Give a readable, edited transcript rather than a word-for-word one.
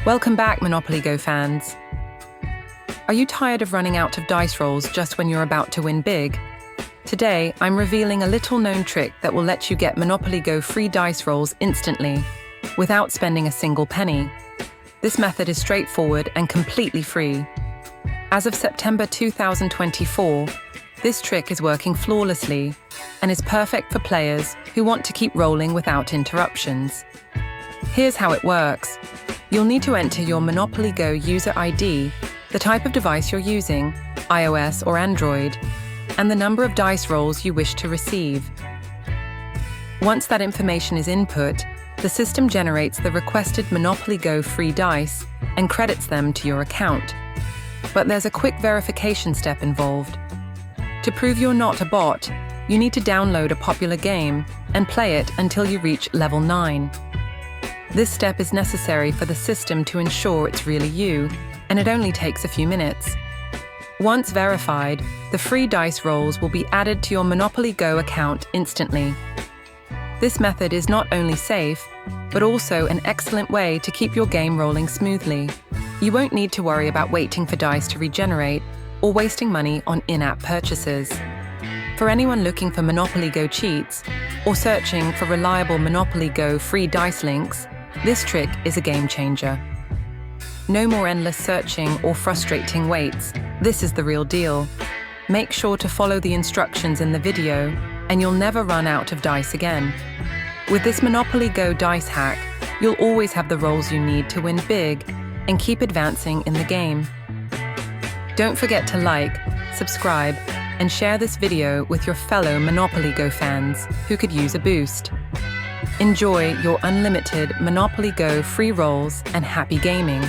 Welcome back, Monopoly Go fans. Are you tired of running out of dice rolls just when you're about to win big? Today, I'm revealing a little-known trick that will let you get Monopoly Go free dice rolls instantly, without spending a single penny. This method is straightforward and completely free. As of September 2024, this trick is working flawlessly and is perfect for players who want to keep rolling without interruptions. Here's how it works. You'll need to enter your Monopoly Go user ID, the type of device you're using, iOS or Android, and the number of dice rolls you wish to receive. Once that information is input, the system generates the requested Monopoly Go free dice and credits them to your account. But there's a quick verification step involved. To prove you're not a bot, you need to download a popular game and play it until you reach level 9. This step is necessary for the system to ensure it's really you, and it only takes a few minutes. Once verified, the free dice rolls will be added to your Monopoly Go account instantly. This method is not only safe, but also an excellent way to keep your game rolling smoothly. You won't need to worry about waiting for dice to regenerate or wasting money on in-app purchases. For anyone looking for Monopoly Go cheats or searching for reliable Monopoly Go free dice links, this trick is a game changer. No more endless searching or frustrating waits. This is the real deal. Make sure to follow the instructions in the video, and you'll never run out of dice again. With this Monopoly Go dice hack, you'll always have the rolls you need to win big and keep advancing in the game. Don't forget to like, subscribe, and share this video with your fellow Monopoly Go fans who could use a boost. Enjoy your unlimited Monopoly Go free rolls and happy gaming.